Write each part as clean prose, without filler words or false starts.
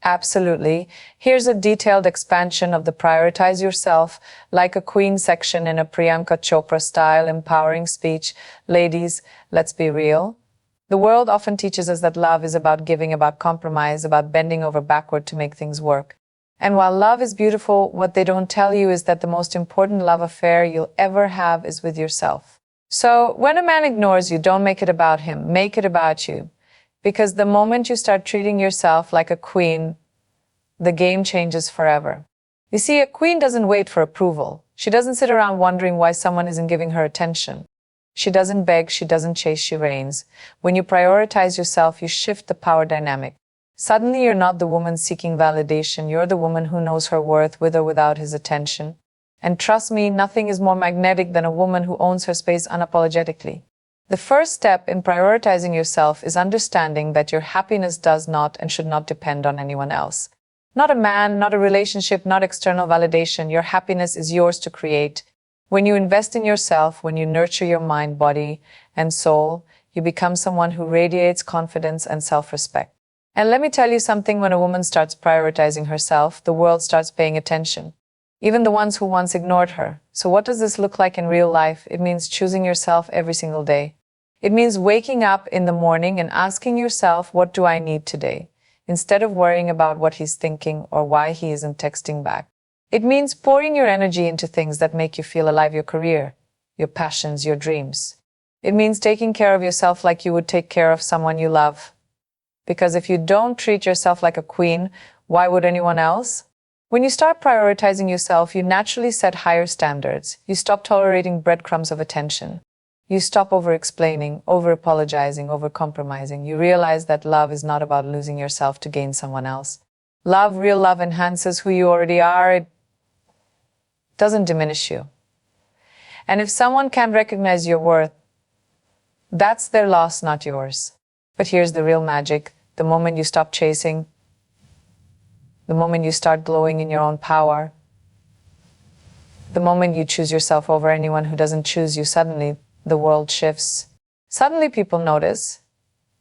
Absolutely. Here's a detailed expansion of the Prioritize Yourself, like a queen section in a Priyanka Chopra style empowering speech. Ladies, let's be real. The world often teaches us that love is about giving, about compromise, about bending over backward to make things work. And while love is beautiful, what they don't tell you is that the most important love affair you'll ever have is with yourself. So when a man ignores you, don't make it about him, make it about you. Because the moment you start treating yourself like a queen, the game changes forever. You see, a queen doesn't wait for approval. She doesn't sit around wondering why someone isn't giving her attention. She doesn't beg, she doesn't chase, she reigns. When you prioritize yourself, you shift the power dynamic. Suddenly you're not the woman seeking validation, you're the woman who knows her worth with or without his attention. And trust me, nothing is more magnetic than a woman who owns her space unapologetically. The first step in prioritizing yourself is understanding that your happiness does not and should not depend on anyone else. Not a man, not a relationship, not external validation. Your happiness is yours to create. When you invest in yourself, when you nurture your mind, body, and soul, you become someone who radiates confidence and self-respect. And let me tell you something, when a woman starts prioritizing herself, the world starts paying attention. Even the ones who once ignored her. So what does this look like in real life? It means choosing yourself every single day. It means waking up in the morning and asking yourself, what do I need today? Instead of worrying about what he's thinking or why he isn't texting back. It means pouring your energy into things that make you feel alive, your career, your passions, your dreams. It means taking care of yourself like you would take care of someone you love. Because if you don't treat yourself like a queen, why would anyone else? When you start prioritizing yourself, you naturally set higher standards. You stop tolerating breadcrumbs of attention. You stop over-explaining, over-apologizing, over-compromising. You realize that love is not about losing yourself to gain someone else. Love, real love, enhances who you already are. It doesn't diminish you. And if someone can't recognize your worth, that's their loss, not yours. But here's the real magic. The moment you stop chasing, the moment you start glowing in your own power, the moment you choose yourself over anyone who doesn't choose you, suddenly the world shifts. Suddenly people notice.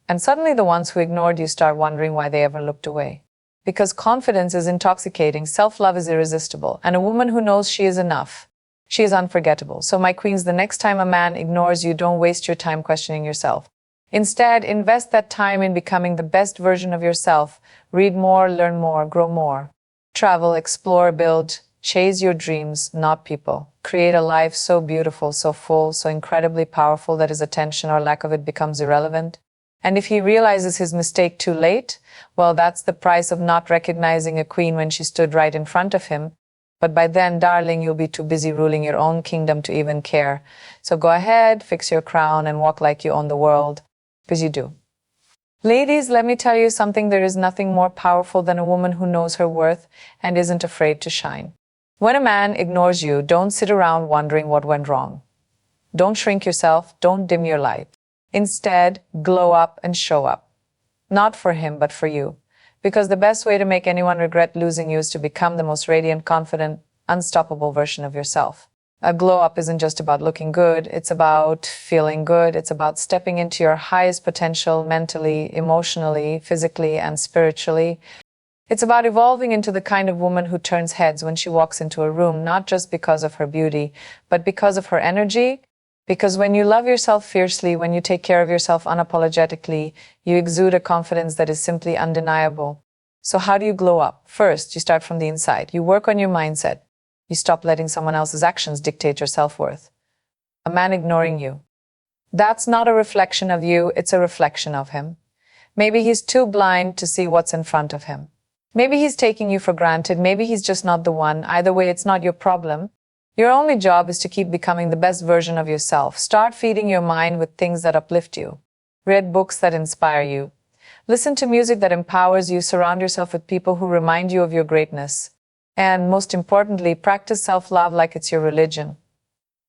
And suddenly the ones who ignored you start wondering why they ever looked away. Because confidence is intoxicating, self-love is irresistible, and a woman who knows she is enough, she is unforgettable. So my queens, the next time a man ignores you, don't waste your time questioning yourself. Instead, invest that time in becoming the best version of yourself. Read more, learn more, grow more. Travel, explore, build. Chase your dreams, not people. Create a life so beautiful, so full, so incredibly powerful that his attention or lack of it becomes irrelevant. And if he realizes his mistake too late, well, that's the price of not recognizing a queen when she stood right in front of him. But by then, darling, you'll be too busy ruling your own kingdom to even care. So go ahead, fix your crown, and walk like you own the world. Because you do. Ladies, let me tell you something. There is nothing more powerful than a woman who knows her worth and isn't afraid to shine. When a man ignores you, don't sit around wondering what went wrong. Don't shrink yourself, don't dim your light. Instead, glow up and show up. Not for him, but for you. Because the best way to make anyone regret losing you is to become the most radiant, confident, unstoppable version of yourself. A glow up isn't just about looking good, it's about feeling good, it's about stepping into your highest potential mentally, emotionally, physically, and spiritually. It's about evolving into the kind of woman who turns heads when she walks into a room, not just because of her beauty, but because of her energy. Because when you love yourself fiercely, when you take care of yourself unapologetically, you exude a confidence that is simply undeniable. So how do you glow up? First, you start from the inside. You work on your mindset. You stop letting someone else's actions dictate your self-worth. A man ignoring you, that's not a reflection of you, it's a reflection of him. Maybe he's too blind to see what's in front of him. Maybe he's taking you for granted. Maybe he's just not the one. Either way, it's not your problem. Your only job is to keep becoming the best version of yourself. Start feeding your mind with things that uplift you. Read books that inspire you. Listen to music that empowers you. Surround yourself with people who remind you of your greatness. And most importantly, practice self-love like it's your religion.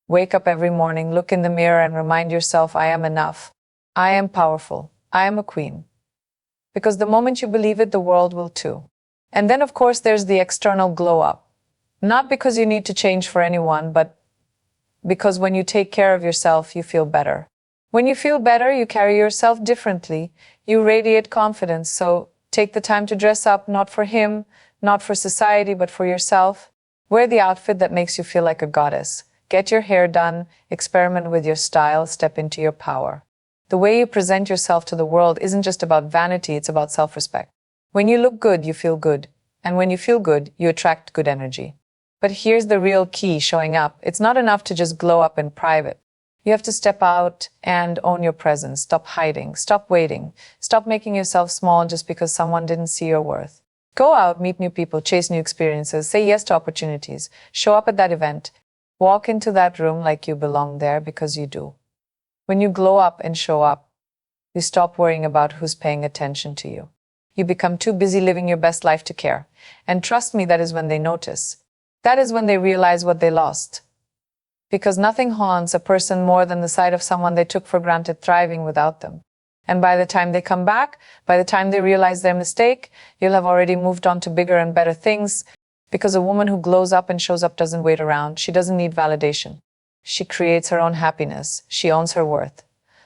Wake up every morning, look in the mirror and remind yourself, I am enough. I am powerful. I am a queen. Because the moment you believe it, the world will too. And then, of course, there's the external glow up. Not because you need to change for anyone, but because when you take care of yourself, you feel better. When you feel better, you carry yourself differently. You radiate confidence. So Take the time to dress up, not for him, not for society, but for yourself. Wear the outfit that makes you feel like a goddess. Get your hair done, experiment with your style, step into your power. The way you present yourself to the world isn't just about vanity, it's about self-respect. When you look good, you feel good. And when you feel good, you attract good energy. But here's the real key: showing up. It's not enough to just glow up in private. You have to step out and own your presence. Stop hiding. Stop waiting. Stop making yourself small just because someone didn't see your worth. Go out, meet new people, chase new experiences, say yes to opportunities, show up at that event, walk into that room like you belong there, because you do. When you glow up and show up, you stop worrying about who's paying attention to you. You become too busy living your best life to care. And trust me, that is when they notice. That is when they realize what they lost. Because nothing haunts a person more than the sight of someone they took for granted thriving without them. And by the time they come back, by the time they realize their mistake, you'll have already moved on to bigger and better things. Because a woman who glows up and shows up doesn't wait around. She doesn't need validation. She creates her own happiness. She owns her worth.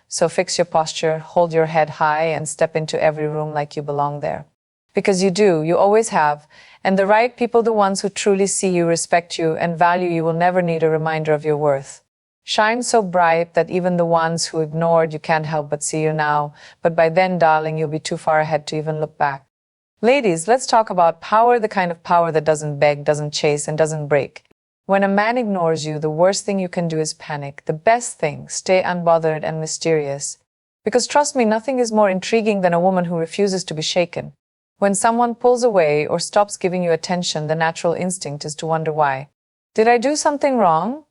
So fix your posture, hold your head high, and step into every room like you belong there. Because you do, you always have. And the right people, the ones who truly see you, respect you, and value you, will never need a reminder of your worth. Shine so bright that even the ones who ignored you can't help but see you now. But by then, darling, you'll be too far ahead to even look back. Ladies, let's talk about power, the kind of power that doesn't beg, doesn't chase, and doesn't break. When a man ignores you, the worst thing you can do is panic. The best thing, stay unbothered and mysterious. Because trust me, nothing is more intriguing than a woman who refuses to be shaken. When someone pulls away or stops giving you attention, the natural instinct is to wonder why. Did I do something wrong?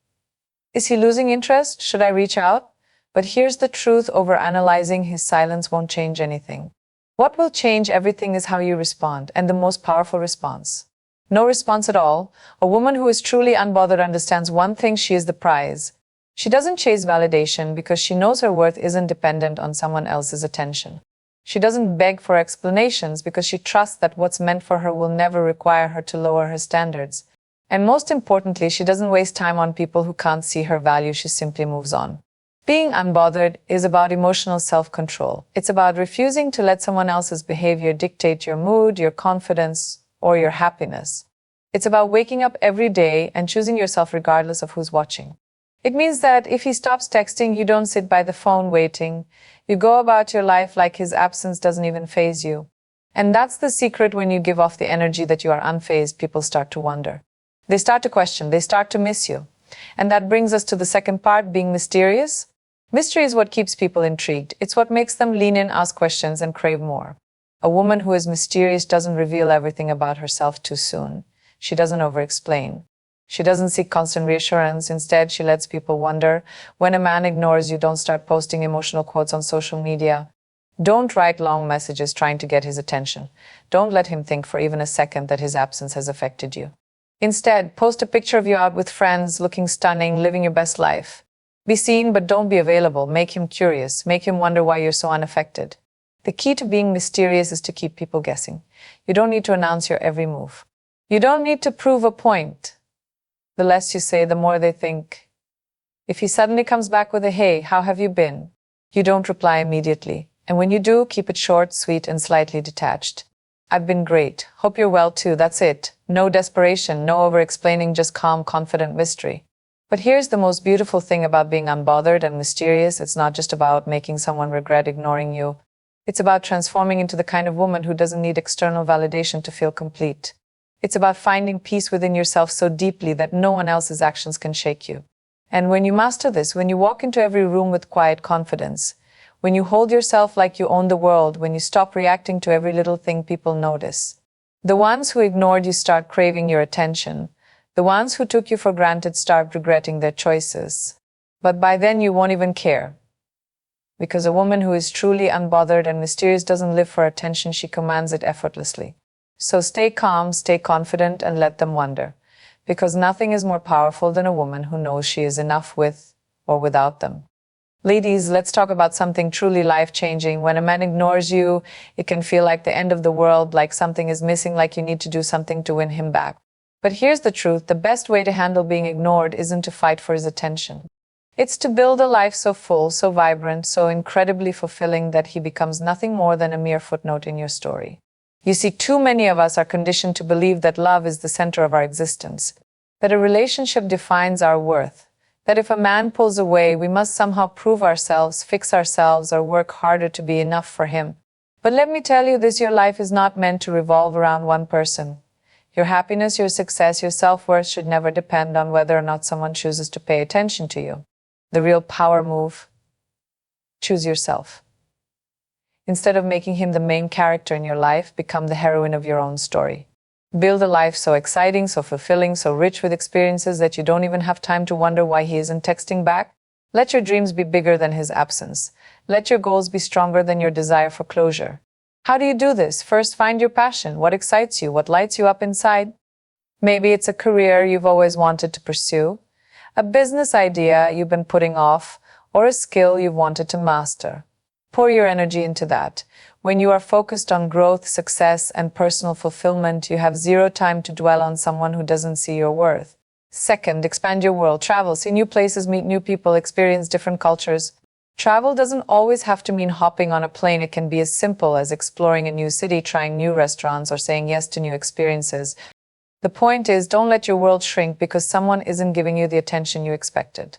Is he losing interest? Should I reach out? But here's the truth: overanalyzing his silence won't change anything. What will change everything is how you respond, and the most powerful response. No response at all. A woman who is truly unbothered understands one thing: she is the prize. She doesn't chase validation because she knows her worth isn't dependent on someone else's attention. She doesn't beg for explanations because she trusts that what's meant for her will never require her to lower her standards. And most importantly, she doesn't waste time on people who can't see her value. She simply moves on. Being unbothered is about emotional self-control. It's about refusing to let someone else's behavior dictate your mood, your confidence, or your happiness. It's about waking up every day and choosing yourself regardless of who's watching. It means that if he stops texting, you don't sit by the phone waiting. You go about your life like his absence doesn't even faze you. And that's the secret: when you give off the energy that you are unfazed, people start to wonder. They start to question, they start to miss you. And that brings us to the second part: being mysterious. Mystery is what keeps people intrigued. It's what makes them lean in, ask questions, and crave more. A woman who is mysterious doesn't reveal everything about herself too soon. She doesn't over-explain. She doesn't seek constant reassurance. Instead, she lets people wonder. When a man ignores you, don't start posting emotional quotes on social media. Don't write long messages trying to get his attention. Don't let him think for even a second that his absence has affected you. Instead, post a picture of you out with friends, looking stunning, living your best life. Be seen, but don't be available. Make him curious. Make him wonder why you're so unaffected. The key to being mysterious is to keep people guessing. You don't need to announce your every move. You don't need to prove a point. The less you say, the more they think. If he suddenly comes back with a "Hey, how have you been?" you don't reply immediately. And when you do, keep it short, sweet, and slightly detached. "I've been great. Hope you're well too." That's it. No desperation, no over-explaining, just calm, confident mystery. But here's the most beautiful thing about being unbothered and mysterious: it's not just about making someone regret ignoring you. It's about transforming into the kind of woman who doesn't need external validation to feel complete. It's about finding peace within yourself so deeply that no one else's actions can shake you. And when you master this, when you walk into every room with quiet confidence, when you hold yourself like you own the world, when you stop reacting to every little thing people notice, the ones who ignored you start craving your attention. The ones who took you for granted start regretting their choices. But by then you won't even care. Because a woman who is truly unbothered and mysterious doesn't live for attention, she commands it effortlessly. So stay calm, stay confident, and let them wonder. Because nothing is more powerful than a woman who knows she is enough with or without them. Ladies, let's talk about something truly life-changing. When a man ignores you, it can feel like the end of the world, like something is missing, like you need to do something to win him back. But here's the truth: the best way to handle being ignored isn't to fight for his attention. It's to build a life so full, so vibrant, so incredibly fulfilling that he becomes nothing more than a mere footnote in your story. You see, too many of us are conditioned to believe that love is the center of our existence, that a relationship defines our worth, that if a man pulls away, we must somehow prove ourselves, fix ourselves, or work harder to be enough for him. But let me tell you this, your life is not meant to revolve around one person. Your happiness, your success, your self-worth should never depend on whether or not someone chooses to pay attention to you. The real power move: choose yourself. Instead of making him the main character in your life, become the heroine of your own story. Build a life so exciting, so fulfilling, so rich with experiences that you don't even have time to wonder why he isn't texting back. Let your dreams be bigger than his absence. Let your goals be stronger than your desire for closure. How do you do this? First, find your passion. What excites you? What lights you up inside? Maybe it's a career you've always wanted to pursue, a business idea you've been putting off, or a skill you've wanted to master. Pour your energy into that. When you are focused on growth, success, and personal fulfillment, you have zero time to dwell on someone who doesn't see your worth. Second, expand your world. Travel, see new places, meet new people, experience different cultures. Travel doesn't always have to mean hopping on a plane. It can be as simple as exploring a new city, trying new restaurants, or saying yes to new experiences. The point is, don't let your world shrink because someone isn't giving you the attention you expected.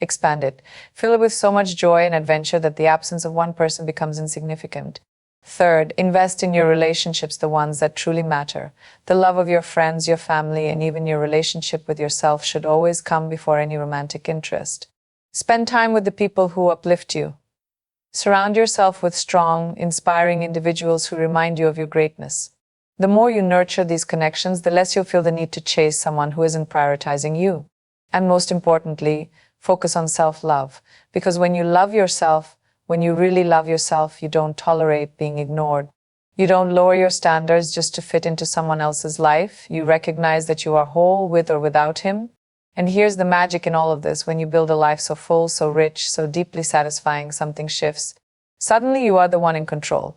Expand it. Fill it with so much joy and adventure that the absence of one person becomes insignificant. Third, invest in your relationships, the ones that truly matter. The love of your friends, your family, and even your relationship with yourself should always come before any romantic interest. Spend time with the people who uplift you. Surround yourself with strong, inspiring individuals who remind you of your greatness. The more you nurture these connections, the less you'll feel the need to chase someone who isn't prioritizing you. And most importantly, focus on self-love. Because when you love yourself, when you really love yourself, you don't tolerate being ignored. You don't lower your standards just to fit into someone else's life. You recognize that you are whole with or without him. And here's the magic in all of this. When you build a life so full, so rich, so deeply satisfying, something shifts. Suddenly you are the one in control.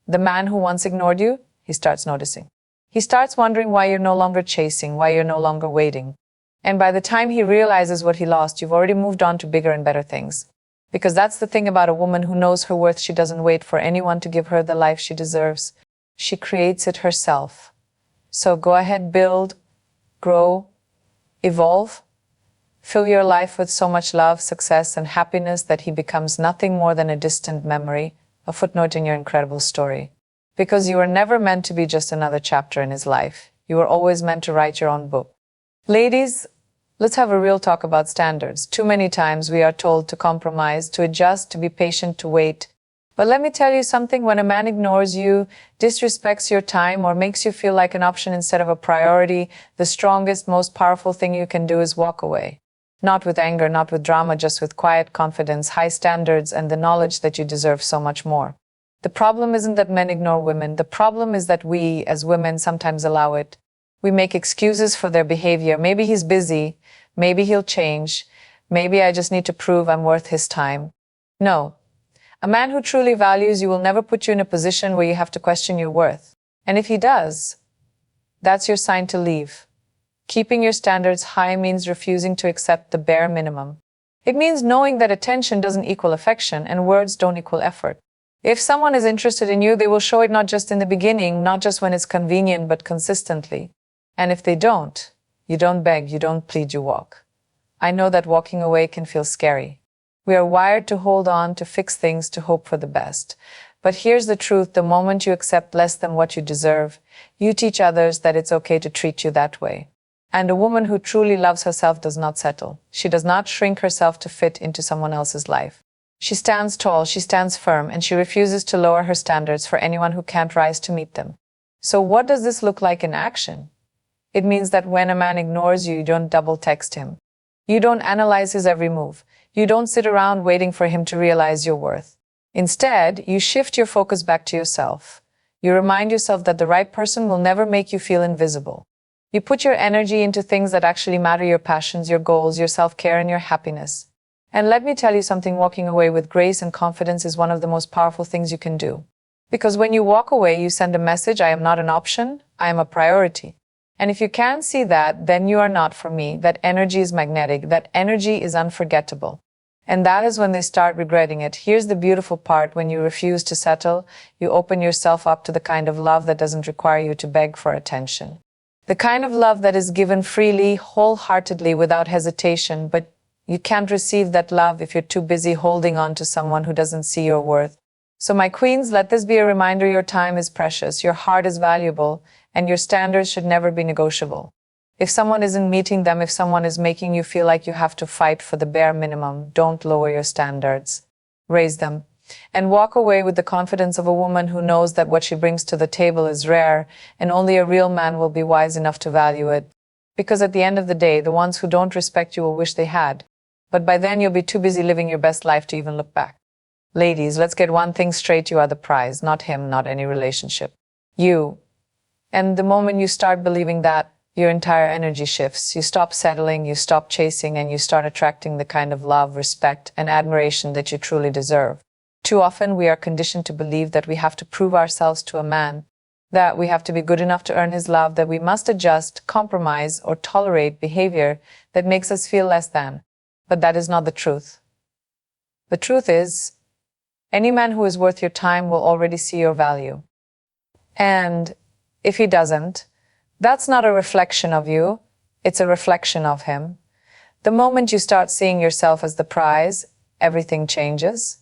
The man who once ignored you, he starts noticing. He starts wondering why you're no longer chasing, why you're no longer waiting. And by the time he realizes what he lost, you've already moved on to bigger and better things. Because that's the thing about a woman who knows her worth. She doesn't wait for anyone to give her the life she deserves. She creates it herself. So go ahead, build, grow, evolve. Fill your life with so much love, success, and happiness that he becomes nothing more than a distant memory, a footnote in your incredible story. Because you were never meant to be just another chapter in his life. You were always meant to write your own book. Ladies, let's have a real talk about standards. Too many times we are told to compromise, to adjust, to be patient, to wait. But let me tell you something, when a man ignores you, disrespects your time, or makes you feel like an option instead of a priority, the strongest, most powerful thing you can do is walk away. Not with anger, not with drama, just with quiet confidence, high standards, and the knowledge that you deserve so much more. The problem isn't that men ignore women. The problem is that we, as women, sometimes allow it. We make excuses for their behavior. Maybe he's busy. Maybe he'll change. Maybe I just need to prove I'm worth his time. No. A man who truly values you will never put you in a position where you have to question your worth. And if he does, that's your sign to leave. Keeping your standards high means refusing to accept the bare minimum. It means knowing that attention doesn't equal affection and words don't equal effort. If someone is interested in you, they will show it not just in the beginning, not just when it's convenient, but consistently. And if they don't, you don't beg, you don't plead, you walk. I know that walking away can feel scary. We are wired to hold on, to fix things, to hope for the best. But here's the truth, the moment you accept less than what you deserve, you teach others that it's okay to treat you that way. And a woman who truly loves herself does not settle. She does not shrink herself to fit into someone else's life. She stands tall, she stands firm, and she refuses to lower her standards for anyone who can't rise to meet them. So what does this look like in action? It means that when a man ignores you, you don't double text him. You don't analyze his every move. You don't sit around waiting for him to realize your worth. Instead, you shift your focus back to yourself. You remind yourself that the right person will never make you feel invisible. You put your energy into things that actually matter, your passions, your goals, your self-care, and your happiness. And let me tell you something, walking away with grace and confidence is one of the most powerful things you can do. Because when you walk away, you send a message: I am not an option, I am a priority. And if you can't see that, then you are not for me. That energy is magnetic. That energy is unforgettable. And that is when they start regretting it. Here's the beautiful part: when you refuse to settle, you open yourself up to the kind of love that doesn't require you to beg for attention. The kind of love that is given freely, wholeheartedly, without hesitation. But you can't receive that love if you're too busy holding on to someone who doesn't see your worth. So my queens, let this be a reminder: your time is precious, your heart is valuable, and your standards should never be negotiable. If someone isn't meeting them, if someone is making you feel like you have to fight for the bare minimum, don't lower your standards. Raise them. And walk away with the confidence of a woman who knows that what she brings to the table is rare, and only a real man will be wise enough to value it. Because at the end of the day, the ones who don't respect you will wish they had. But by then you'll be too busy living your best life to even look back. Ladies, let's get one thing straight: you are the prize, not him, not any relationship. You. And the moment you start believing that, your entire energy shifts. You stop settling, you stop chasing, and you start attracting the kind of love, respect, and admiration that you truly deserve. Too often we are conditioned to believe that we have to prove ourselves to a man, that we have to be good enough to earn his love, that we must adjust, compromise, or tolerate behavior that makes us feel less than. But that is not the truth. The truth is, any man who is worth your time will already see your value. And if he doesn't, that's not a reflection of you, it's a reflection of him. The moment you start seeing yourself as the prize, everything changes.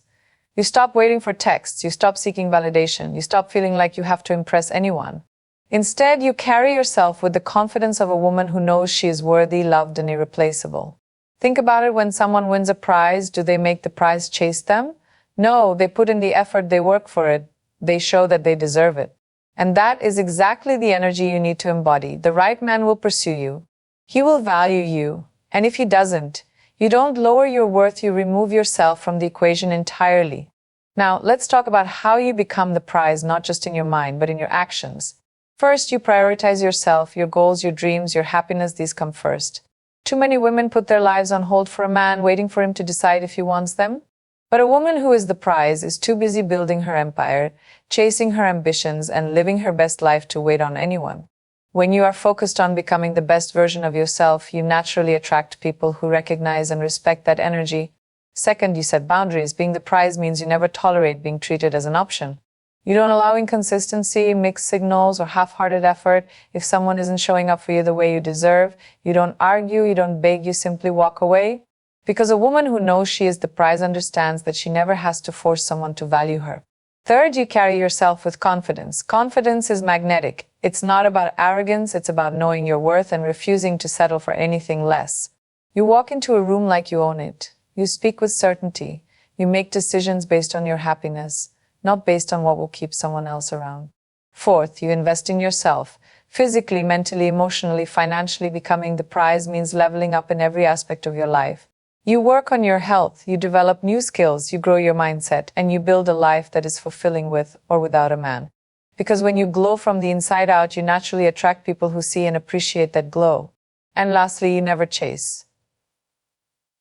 You stop waiting for texts, you stop seeking validation, you stop feeling like you have to impress anyone. Instead, you carry yourself with the confidence of a woman who knows she is worthy, loved, and irreplaceable. Think about it: when someone wins a prize, do they make the prize chase them? No, they put in the effort, they work for it, they show that they deserve it. And that is exactly the energy you need to embody. The right man will pursue you. He will value you. And if he doesn't, you don't lower your worth, you remove yourself from the equation entirely. Now, let's talk about how you become the prize, not just in your mind, but in your actions. First, you prioritize yourself, your goals, your dreams, your happiness. These come first. Too many women put their lives on hold for a man, waiting for him to decide if he wants them. But a woman who is the prize is too busy building her empire, chasing her ambitions, and living her best life to wait on anyone. When you are focused on becoming the best version of yourself, you naturally attract people who recognize and respect that energy. Second, you set boundaries. Being the prize means you never tolerate being treated as an option. You don't allow inconsistency, mixed signals, or half-hearted effort. If someone isn't showing up for you the way you deserve, you don't argue, you don't beg, you simply walk away. Because a woman who knows she is the prize understands that she never has to force someone to value her. Third, you carry yourself with confidence. Confidence is magnetic. It's not about arrogance, it's about knowing your worth and refusing to settle for anything less. You walk into a room like you own it. You speak with certainty. You make decisions based on your happiness, not based on what will keep someone else around. Fourth, you invest in yourself. Physically, mentally, emotionally, financially. Becoming the prize means leveling up in every aspect of your life. You work on your health, you develop new skills, you grow your mindset, and you build a life that is fulfilling with or without a man. Because when you glow from the inside out, you naturally attract people who see and appreciate that glow. And lastly, you never chase.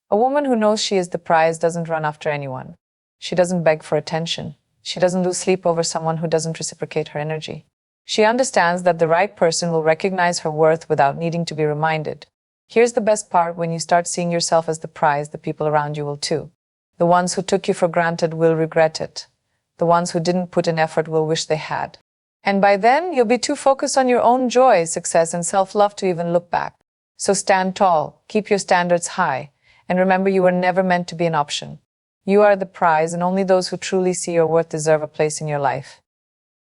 A woman who knows she is the prize doesn't run after anyone. She doesn't beg for attention. She doesn't lose sleep over someone who doesn't reciprocate her energy. She understands that the right person will recognize her worth without needing to be reminded. Here's the best part: when you start seeing yourself as the prize, the people around you will too. The ones who took you for granted will regret it. The ones who didn't put in effort will wish they had. And by then, you'll be too focused on your own joy, success, and self-love to even look back. So stand tall, keep your standards high, and remember, you were never meant to be an option. You are the prize, and only those who truly see your worth deserve a place in your life.